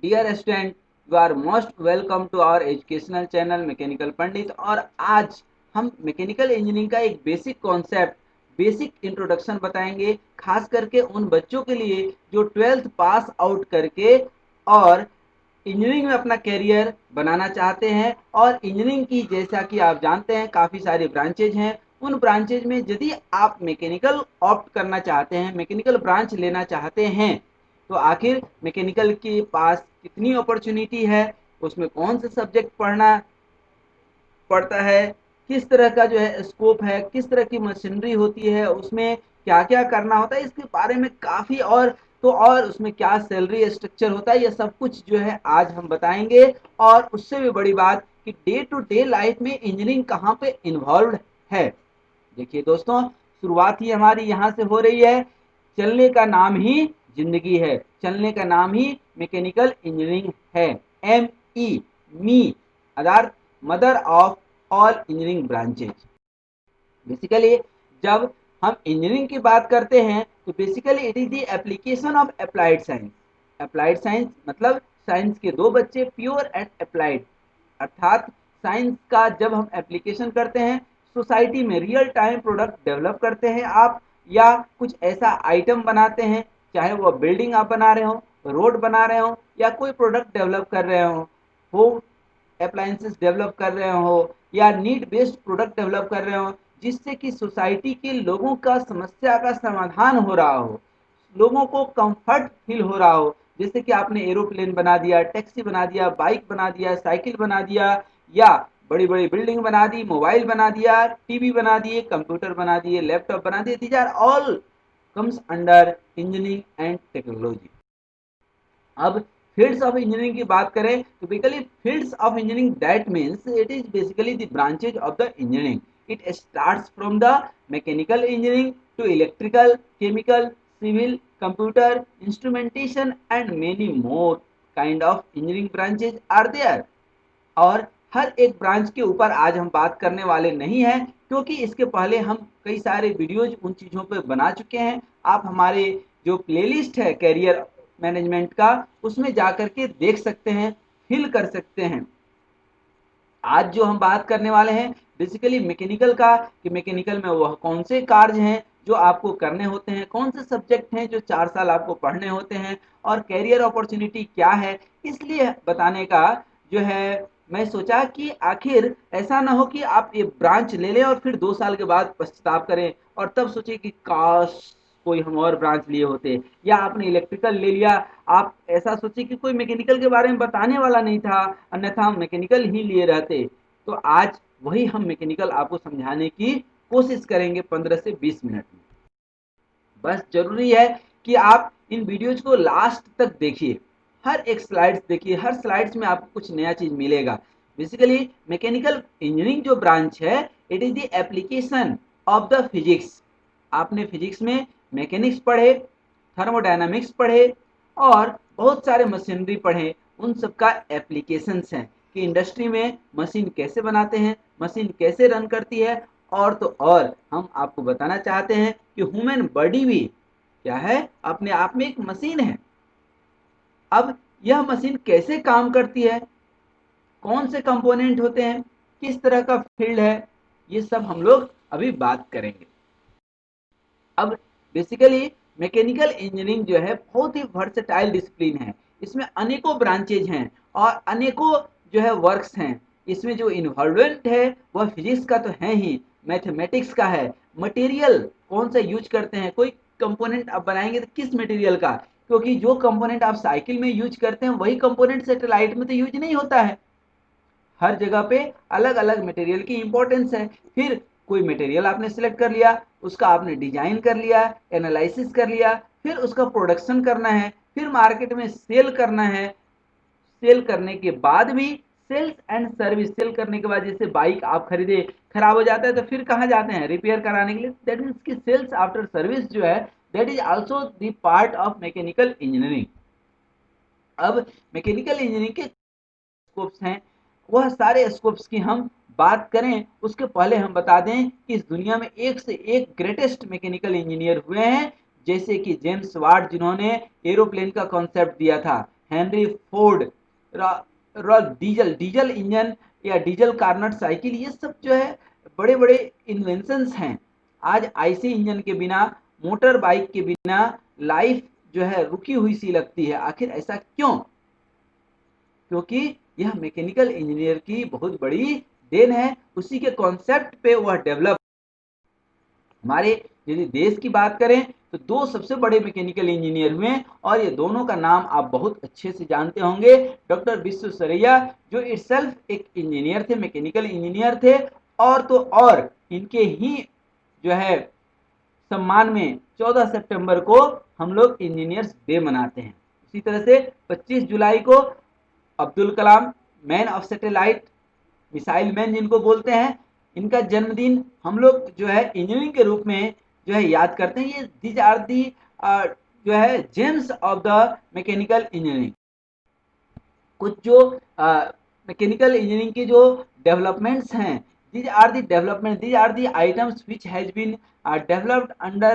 Dear student, you are most welcome to our educational channel mechanical Pandit. और आज हम mechanical engineering का एक बेसिक कॉन्सेप्ट, बेसिक इंट्रोडक्शन बताएंगे, खास करके उन बच्चों के लिए जो 12th पास आउट करके और इंजीनियरिंग में अपना करियर बनाना चाहते हैं। और इंजीनियरिंग की, जैसा कि आप जानते हैं, काफ़ी सारी ब्रांचेज हैं। उन ब्रांचेज में यदि आप मैकेनिकल ऑप्ट करना चाहते हैं, मैकेनिकल ब्रांच लेना चाहते हैं, तो आखिर मैकेनिकल के पास कितनी अपॉर्चुनिटी है, उसमें कौन से सब्जेक्ट पढ़ना पड़ता है, किस तरह का जो है स्कोप है, किस तरह की मशीनरी होती है, उसमें क्या क्या करना होता है, इसके बारे में काफ़ी और उसमें क्या सैलरी स्ट्रक्चर होता है, ये सब कुछ जो है आज हम बताएंगे। और उससे भी बड़ी बात कि डे टू डे लाइफ में इंजीनियरिंग कहाँ पे इन्वॉल्व है। देखिए दोस्तों, शुरुआत ही हमारी यहाँ से हो रही है। चलने का नाम ही जिंदगी है, चलने का नाम ही मैकेनिकल इंजीनियरिंग है। M E me other mother of all engineering branches. Basically जब हम इंजीनियरिंग की बात करते हैं तो basically it is the application of applied science. Applied science मतलब साइंस के दो बच्चे, प्योर एंड अप्लाइड, अर्थात साइंस का जब हम एप्लीकेशन करते हैं, सोसाइटी में रियल टाइम प्रोडक्ट डेवलप करते हैं आप, या कुछ ऐसा आइटम बनाते हैं, चाहे वो बिल्डिंग आप बना रहे हो, रोड बना रहे हो, या कोई प्रोडक्ट डेवलप कर रहे हो अप्लायंसेस डेवलप कर रहे हो, या नीड बेस्ड प्रोडक्ट डेवलप कर रहे हो, जिससे कि सोसाइटी के लोगों का समस्या का समाधान हो रहा हो, लोगों को कंफर्ट फील हो रहा हो। जैसे कि आपने एरोप्लेन बना दिया, टैक्सी बना दिया, बाइक बना दिया, साइकिल बना दिया, या बड़ी बड़ी बिल्डिंग बना दी, मोबाइल बना दिया, टीवी बना दिए, कंप्यूटर बना दिए, लैपटॉप बना दिए। These are all comes under engineering and technology। अब फील्ड्स ऑफ इंजीनियरिंग की बात करें तो basically fields of engineering that means it is basically the branches of the engineering. It starts from the mechanical engineering to electrical, chemical, civil, computer, instrumentation and many more kind of engineering branches are there. और हर एक branch के ऊपर आज हम बात करने वाले नहीं हैं, क्योंकि इसके पहले हम कई सारे वीडियोज उन चीज़ों पर बना चुके हैं। आप हमारे जो प्लेलिस्ट है कैरियर मैनेजमेंट का, उसमें जा कर के देख सकते हैं, फिल कर सकते हैं। आज जो हम बात करने वाले हैं बेसिकली मैकेनिकल का, कि मैकेनिकल में वह कौन से कार्य हैं जो आपको करने होते हैं, कौन से सब्जेक्ट हैं जो 4 साल आपको पढ़ने होते हैं, और कैरियर अपॉर्चुनिटी क्या है। इसलिए बताने का जो है, मैं सोचा कि आखिर ऐसा ना हो कि आप ये ब्रांच ले लें और फिर 2 साल के बाद पश्चाताप करें और तब सोचे कि काश कोई हम और ब्रांच लिए होते, या आपने इलेक्ट्रिकल ले लिया, आप ऐसा सोचे कि कोई मैकेनिकल के बारे में बताने वाला नहीं था, अन्यथा हम मैकेनिकल ही लिए रहते। तो आज वही हम मैकेनिकल आपको समझाने की कोशिश करेंगे 15 से 20 मिनट में। बस जरूरी है कि आप इन वीडियोज को लास्ट तक देखिए, हर एक स्लाइड्स देखिए, हर स्लाइड्स में आपको कुछ नया चीज मिलेगा। बेसिकली मैकेनिकल इंजीनियरिंग जो ब्रांच है, it is the application of the physics. आपने फिजिक्स में मैकेनिक्स पढ़े, थर्मोडायनामिक्स पढ़े, और बहुत सारे मशीनरी पढ़े, उन सब का एप्लीकेशंस हैं कि इंडस्ट्री में मशीन कैसे बनाते हैं, मशीन कैसे रन करती है। और तो और हम आपको बताना चाहते हैं कि ह्यूमन बॉडी भी क्या है, अपने आप में एक मशीन है। अब यह मशीन कैसे काम करती है, कौन से कंपोनेंट होते हैं, किस तरह का फील्ड है, ये सब हम लोग अभी बात करेंगे। अब बेसिकली मैकेनिकल इंजीनियरिंग जो है बहुत ही वर्सेटाइल डिसिप्लिन है। इसमें अनेकों ब्रांचेज हैं और अनेकों जो है वर्क्स हैं। इसमें जो इन्वॉल्वमेंट है वह फिजिक्स का तो है ही, मैथमेटिक्स का है, मटेरियल कौन सा यूज करते हैं, कोई कंपोनेंट आप बनाएंगे तो किस मटेरियल का, क्योंकि जो कंपोनेंट आप साइकिल में यूज करते हैं वही कंपोनेंट सैटेलाइट में तो यूज नहीं होता है। हर जगह पे अलग अलग मटेरियल की इंपॉर्टेंस है। फिर कोई मटेरियल आपने सिलेक्ट कर लिया, उसका आपने डिजाइन कर लिया, एनालिसिस कर लिया, फिर उसका प्रोडक्शन करना है, फिर मार्केट में सेल करना है। सेल करने के बाद भी सेल्स एंड सर्विस, सेल करने के बाद जैसे बाइक आप खरीदे, खराब हो जाता है तो फिर कहाँ जाते हैं, रिपेयर कराने के लिए। दैट मीन्स की सेल्स आफ्टर सर्विस जो है, that is also the part of mechanical engineering. अब मैकेनिकल इंजीनियरिंग के स्कोप्स हैं, वह सारे स्कोप्स की हम बात करें उसके पहले हम बता दें कि इस दुनिया में एक से एक ग्रेटेस्ट मैकेनिकल इंजीनियर हुए हैं। जैसे कि जेम्स वाट, जिन्होंने एरोप्लेन का कॉन्सेप्ट दिया था, Henry Ford, diesel diesel engine या डीजल कार्नट साइकिल, ये सब जो है बड़े बड़े इन्वेंशंस हैं। आज आईसी इंजन के बिना, मोटर बाइक के बिना लाइफ जो है रुकी हुई सी लगती है। आखिर ऐसा क्यों? क्योंकि यह मैकेनिकल इंजीनियर की बहुत बड़ी देन है, उसी के कॉन्सेप्ट पे वह डेवलप। हमारे यदि देश की बात करें तो दो सबसे बड़े मैकेनिकल इंजीनियर हुए और ये दोनों का नाम आप बहुत अच्छे से जानते होंगे। डॉक्टर विश्वेश्वरैया जो इटसेल्फ एक इंजीनियर थे, मैकेनिकल इंजीनियर थे, और तो और इनके ही जो है सम्मान में 14 सितंबर को हम लोग इंजीनियर्स डे मनाते हैं। उसी तरह से 25 जुलाई को Abdul Kalam, man of satellite, missile man जिनको बोलते हैं, इनका जन्मदिन हम लोग जो है इंजीनियरिंग के रूप में जो है याद करते हैं। ये दीज आर दी जो है James of the mechanical engineering. कुछ जो मैकेनिकल इंजीनियरिंग के जो डेवलपमेंट्स हैं, these are the development, these are the items which has been developed under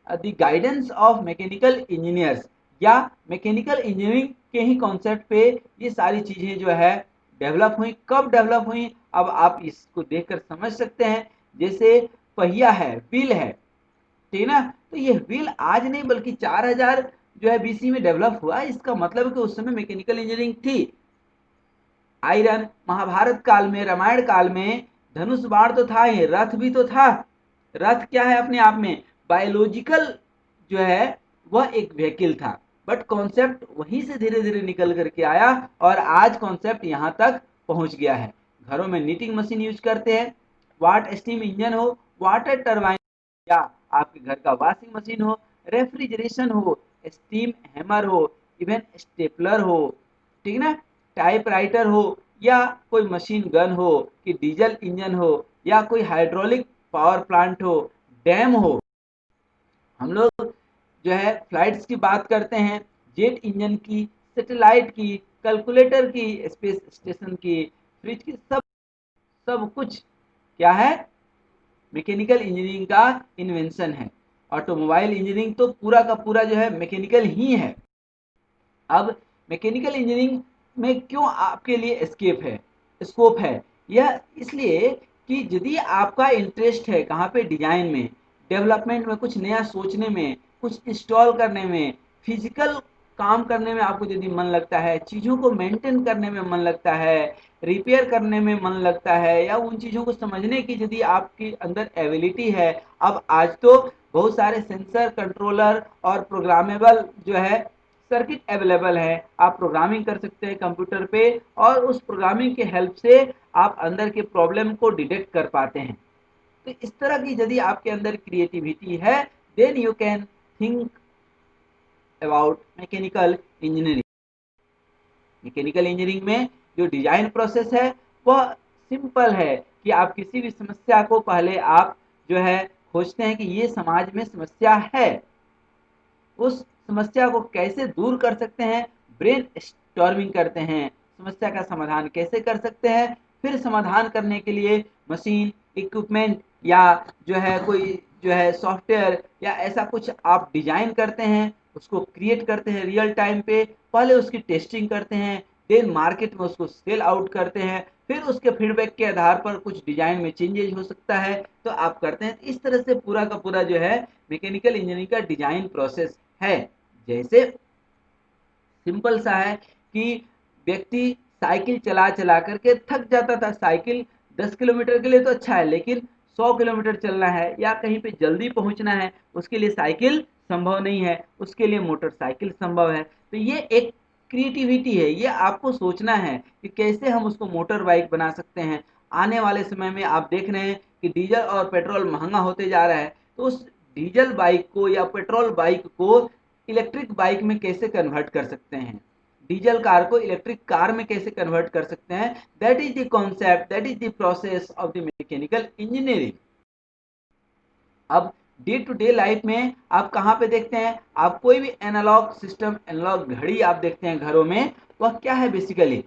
the guidance of mechanical engineers, या मैकेनिकल इंजीनियरिंग के ही कॉन्सेप्ट पे ये सारी चीजें जो है डेवलप हुई। कब डेवलप हुई, अब आप इसको देखकर समझ सकते हैं। जैसे पहिया है, व्हील है, ठीक ना, तो ये व्हील आज नहीं बल्कि 4000 जो है बीसी में डेवलप हुआ। इसका मतलब कि उस समय मैकेनिकल इंजीनियरिंग थी। आयरन, महाभारत काल में, रामायण काल में धनुष बाण तो था ही, रथ भी तो था। रथ क्या है अपने आप में, बायोलॉजिकल जो है वह एक व्हीकल था, बट कॉन्सेप्ट वहीं से धीरे धीरे निकल करके आया और आज कॉन्सेप्ट यहाँ तक पहुंच गया है। घरों में नीटिंग मशीन यूज करते हैं, वाट स्टीम इंजन हो, वाटर टरबाइन, या आपके घर का वॉशिंग मशीन हो, रेफ्रिजरेशन हो, स्टीम हैमर हो, इवन स्टेपलर हो, ठीक ना, टाइपराइटर हो, या कोई मशीन गन हो, कि डीजल इंजन हो, या कोई हाइड्रोलिक पावर प्लांट हो, डैम हो। हम लोग जो है फ्लाइट्स की बात करते हैं, जेट इंजन की, सैटेलाइट की, कैलकुलेटर की, स्पेस स्टेशन की, फ्रिज की, सब सब कुछ क्या है, मैकेनिकल इंजीनियरिंग का इन्वेंशन है। ऑटोमोबाइल इंजीनियरिंग तो पूरा का पूरा जो है मैकेनिकल ही है। अब मैकेनिकल इंजीनियरिंग में क्यों आपके लिए स्कोप है, यह इसलिए कि यदि आपका इंटरेस्ट है कहाँ पे, डिजाइन में, डेवलपमेंट में, कुछ नया सोचने में, कुछ इंस्टॉल करने में, फिजिकल काम करने में आपको यदि मन लगता है, चीज़ों को मेंटेन करने में मन लगता है, रिपेयर करने में मन लगता है, या उन चीज़ों को समझने की यदि आपके अंदर एबिलिटी है। अब आज तो बहुत सारे सेंसर, कंट्रोलर और प्रोग्रामेबल जो है सर्किट अवेलेबल है। आप प्रोग्रामिंग कर सकते हैं कंप्यूटर पे और उस प्रोग्रामिंग के हेल्प से आप अंदर के प्रॉब्लम को डिटेक्ट कर पाते हैं। तो इस तरह की यदि आपके अंदर क्रिएटिविटी है, then you can think about mechanical engineering. Mechanical engineering में जो डिजाइन प्रोसेस है वह सिंपल है कि आप किसी भी समस्या को पहले आप जो है खोजते हैं कि ये समाज में समस्या है, उस समस्या को कैसे दूर कर सकते हैं, ब्रेन स्टॉर्मिंग करते हैं, समस्या का समाधान कैसे कर सकते हैं, फिर समाधान करने के लिए मशीन, इक्विपमेंट, या जो है कोई जो है सॉफ्टवेयर या ऐसा कुछ आप डिजाइन करते हैं, उसको क्रिएट करते हैं रियल टाइम पे, पहले उसकी टेस्टिंग करते हैं, देन मार्केट में उसको सेल आउट करते हैं, फिर उसके फीडबैक के आधार पर कुछ डिजाइन में चेंजेस हो सकता है तो आप करते हैं। इस तरह से पूरा का पूरा जो है मैकेनिकल इंजीनियरिंग का डिजाइन प्रोसेस है। जैसे सिंपल सा है कि व्यक्ति साइकिल चला चला करके थक जाता था। साइकिल 10 किलोमीटर के लिए तो अच्छा है, लेकिन 100 किलोमीटर चलना है या कहीं पे जल्दी पहुंचना है, उसके लिए साइकिल संभव नहीं है, उसके लिए मोटरसाइकिल संभव है। तो ये एक क्रिएटिविटी है, ये आपको सोचना है कि कैसे हम उसको मोटर बाइक बना सकते हैं। आने वाले समय में आप देख रहे हैं कि डीजल और पेट्रोल महंगा होते जा रहा है, तो उस डीजल बाइक को या पेट्रोल बाइक को इलेक्ट्रिक बाइक में कैसे कन्वर्ट कर सकते हैं, डीजल कार को इलेक्ट्रिक कार में कैसे कन्वर्ट कर सकते हैं। That is the concept, that is the process of the mechanical engineering. अब डे टू डे लाइफ में आप कहाँ पे देखते हैं, आप कोई भी एनालॉग सिस्टम, एनालॉग घड़ी आप देखते हैं घरों में, वह क्या है, बेसिकली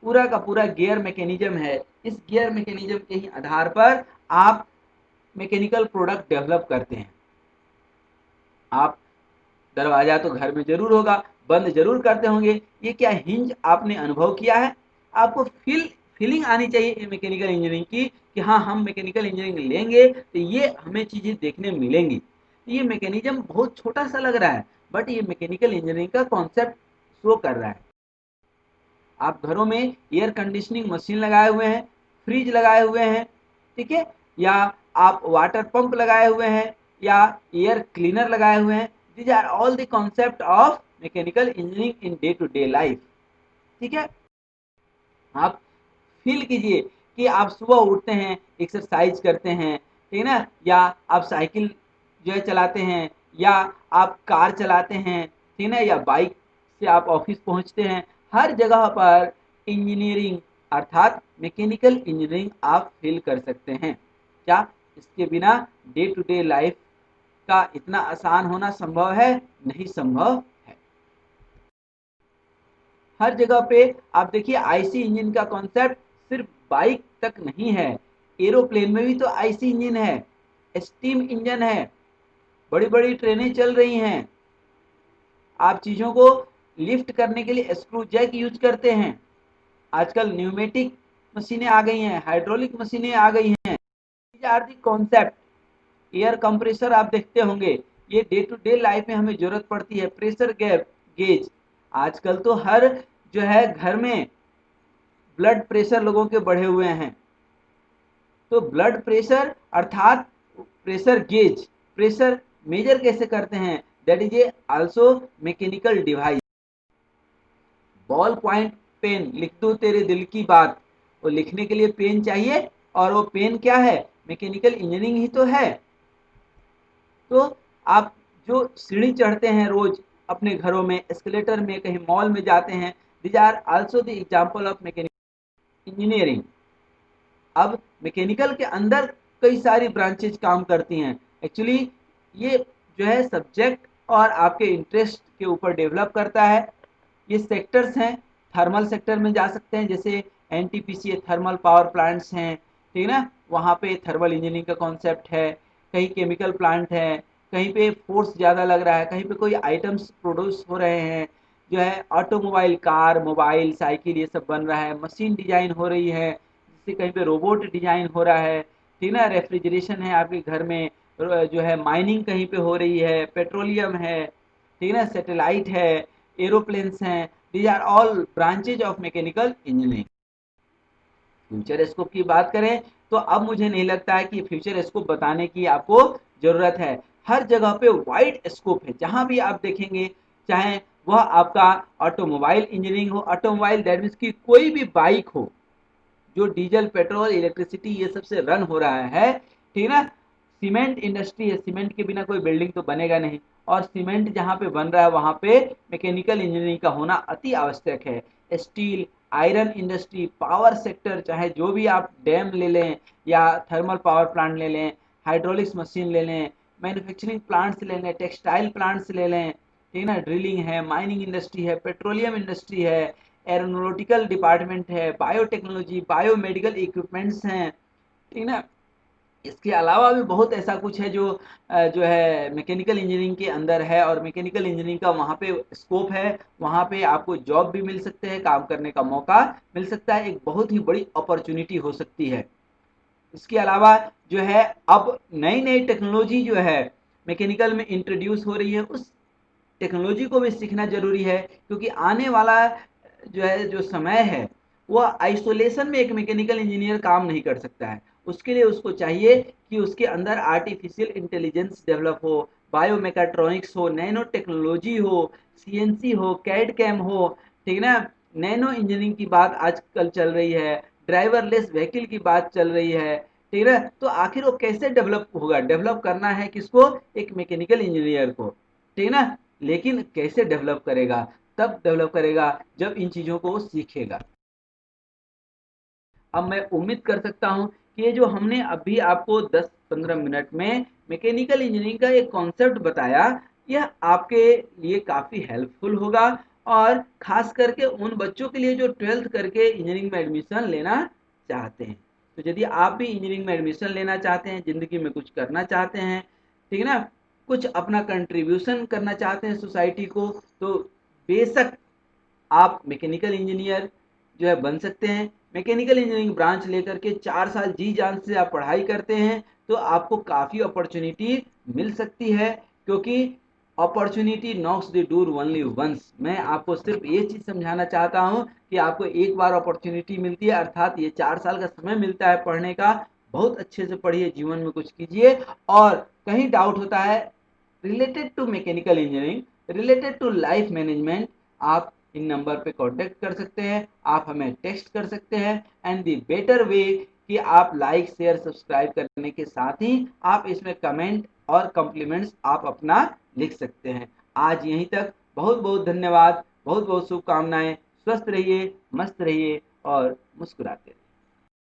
पूरा का पूरा गियर मैकेनिज्म है। इस गियर मैकेनिज्म के ही आधार पर आप मैकेनिकल प्रोडक्ट डेवलप करते हैं। आप दरवाजा तो घर में जरूर होगा, बंद जरूर करते होंगे। ये क्या हिंज आपने अनुभव किया है? आपको फीलिंग आनी चाहिए मैकेनिकल इंजीनियरिंग की कि हाँ, हम मैकेनिकल इंजीनियरिंग लेंगे तो ये हमें चीजें देखने मिलेंगी। ये मैकेनिज्म बहुत छोटा सा लग रहा है, बट ये मैकेनिकल इंजीनियरिंग का कॉन्सेप्ट शो कर रहा है। आप घरों में एयर कंडीशनिंग मशीन लगाए हुए हैं, फ्रिज लगाए हुए हैं, ठीक है, या आप वाटर पंप लगाए हुए हैं, या एयर क्लीनर लगाए हुए हैं। These are all the concept of mechanical engineering in day to day life. ठीक है, आप फील कीजिए कि आप सुबह उठते हैं, एक्सरसाइज करते हैं, ठीक है ना, या आप साइकिल जो है चलाते हैं, या आप कार चलाते हैं, ठीक है ना, या बाइक से आप ऑफिस पहुंचते हैं। हर जगह पर इंजीनियरिंग अर्थात मैकेनिकल इंजीनियरिंग आप फील कर सकते हैं। क्या इसके बिना डे टू डे लाइफ का इतना आसान होना संभव है? नहीं संभव है। हर जगह पे आप देखिए आईसी इंजन का कॉन्सेप्ट सिर्फ बाइक तक नहीं है, एरोप्लेन में भी तो आईसी इंजन है, स्टीम इंजन है, बड़ी बड़ी ट्रेनें चल रही हैं। आप चीजों को लिफ्ट करने के लिए स्क्रू जैक यूज करते हैं। आजकल न्यूमेटिक मशीनें आ गई हैं, हाइड्रोलिक मशीनें आ गई हैं। These are the concept. Air compressor आप देखते होंगे, ये डे टू डे लाइफ में हमें जरूरत पड़ती है। प्रेशर गैप गेज, आजकल तो हर जो है घर में ब्लड प्रेशर लोगों के बढ़े हुए हैं, तो ब्लड प्रेशर अर्थात प्रेशर गेज, प्रेशर मेजर कैसे करते हैं? That is a also mechanical device. Ball point pen, लिख दो तेरे दिल की बात, वो लिखने के लिए पेन चाहिए, और वो पेन क्या है? मैकेनिकल इंजीनियरिंग ही तो है। तो आप जो सीढ़ी चढ़ते हैं रोज अपने घरों में, एस्केलेटर में, कहीं मॉल में जाते हैं, these are also the example of mechanical engineering. अब मैकेनिकल के अंदर कई सारी ब्रांचेज काम करती हैं। एक्चुअली ये जो है सब्जेक्ट और आपके इंटरेस्ट के ऊपर डेवलप करता है। ये सेक्टर्स हैं, थर्मल सेक्टर में जा सकते हैं, जैसे एनटीपीसी थर्मल पावर प्लांट्स हैं, ठीक है ना, वहाँ पे थर्मल इंजीनियरिंग का कॉन्सेप्ट है। कहीं केमिकल प्लांट है, कहीं पे फोर्स ज़्यादा लग रहा है, कहीं पे कोई आइटम्स प्रोड्यूस हो रहे हैं, जो है ऑटोमोबाइल, कार, मोबाइल, साइकिल, ये सब बन रहा है, मशीन डिजाइन हो रही है, जिससे कहीं पे रोबोट डिजाइन हो रहा है, ठीक ना, रेफ्रिजरेशन है आपके घर में, जो है माइनिंग कहीं पे हो रही है, पेट्रोलियम है, ठीक है ना, सैटेलाइट है, एरोप्लेन्स हैं। These are all branches of mechanical engineering. Future scope की बात करें तो अब मुझे नहीं लगता है कि फ्यूचर स्कोप बताने की आपको जरूरत है। हर जगह पे वाइड स्कोप है, जहां भी आप देखेंगे, चाहे वह आपका ऑटोमोबाइल इंजीनियरिंग हो, ऑटोमोबाइल दैट मीन्स की कोई भी बाइक हो जो डीजल, पेट्रोल, इलेक्ट्रिसिटी ये सब से रन हो रहा है, ठीक है ना। सीमेंट इंडस्ट्री है, सीमेंट के बिना कोई बिल्डिंग तो बनेगा नहीं, और सीमेंट जहाँ पे बन रहा है वहाँ पे मैकेनिकल इंजीनियरिंग का होना अति आवश्यक है। Steel, iron industry, power sector, चाहे जो भी आप डैम ले लें या थर्मल पावर प्लांट ले लें, हाइड्रोलिक्स मशीन ले लें, मैन्युफैक्चरिंग प्लांट्स ले लें, टेक्सटाइल प्लांट्स ले लें, ठीक है ना, ड्रिलिंग है, माइनिंग इंडस्ट्री है, पेट्रोलियम इंडस्ट्री है, एरोनॉटिकल डिपार्टमेंट है, बायोटेक्नोलॉजी, बायोमेडिकल इक्विपमेंट्स हैं, ठीक ना। इसके अलावा भी बहुत ऐसा कुछ है जो जो है मैकेनिकल इंजीनियरिंग के अंदर है, और मैकेनिकल इंजीनियरिंग का वहाँ पे स्कोप है, वहाँ पे आपको जॉब भी मिल सकते हैं, काम करने का मौका मिल सकता है, एक बहुत ही बड़ी अपॉर्चुनिटी हो सकती है। इसके अलावा जो है अब नई नई टेक्नोलॉजी जो है मैकेनिकल में इंट्रोड्यूस हो रही है, उस टेक्नोलॉजी को भी सीखना जरूरी है, क्योंकि आने वाला जो है जो समय है वह आइसोलेशन में एक मैकेनिकल इंजीनियर काम नहीं कर सकता है। उसके लिए उसको चाहिए कि उसके अंदर आर्टिफिशियल इंटेलिजेंस डेवलप हो, बायोमेकाट्रॉनिक्स हो, नैनो टेक्नोलॉजी हो, सीएनसी हो, कैड कैम हो, ठीक है ना, नैनो इंजीनियरिंग की बात आजकल चल रही है, ड्राइवरलेस व्हीकल की बात चल रही है, ठीक है ना। तो आखिर वो कैसे डेवलप होगा? डेवलप करना है किसको? एक मैकेनिकल इंजीनियर को, ठीक है ना। लेकिन कैसे डेवलप करेगा? तब डेवलप करेगा जब इन चीजों को वो सीखेगा। अब मैं उम्मीद कर सकता हूँ कि ये जो हमने अभी आपको 10-15 मिनट में मैकेनिकल इंजीनियरिंग का एक कॉन्सेप्ट बताया, यह आपके लिए काफ़ी हेल्पफुल होगा, और खास करके उन बच्चों के लिए जो 12th करके इंजीनियरिंग में एडमिशन लेना चाहते हैं। तो यदि आप भी इंजीनियरिंग में एडमिशन लेना चाहते हैं, ज़िंदगी में कुछ करना चाहते हैं, ठीक है ना, कुछ अपना कंट्रीब्यूशन करना चाहते हैं सोसाइटी को, तो बेशक आप मैकेनिकल इंजीनियर जो है बन सकते हैं। मैकेनिकल इंजीनियरिंग ब्रांच लेकर के 4 साल जी जान से आप पढ़ाई करते हैं तो आपको काफ़ी अपॉर्चुनिटी मिल सकती है, क्योंकि opportunity knocks the door only once. मैं आपको सिर्फ ये चीज़ समझाना चाहता हूँ कि आपको एक बार अपॉर्चुनिटी मिलती है, अर्थात ये 4 साल का समय मिलता है पढ़ने का। बहुत अच्छे से पढ़िए, जीवन में कुछ कीजिए। और कहीं डाउट होता है related to mechanical engineering, related to life management, आप इन नंबर पे कांटेक्ट कर सकते हैं, आप हमें टेक्स्ट कर सकते हैं। एंड द बेटर वे कि आप लाइक शेयर सब्सक्राइब करने के साथ ही आप इसमें कमेंट और कॉम्प्लीमेंट्स आप अपना लिख सकते हैं। आज यहीं तक, बहुत बहुत धन्यवाद, बहुत बहुत शुभकामनाएं। स्वस्थ रहिए, मस्त रहिए और मुस्कुराते रहिए।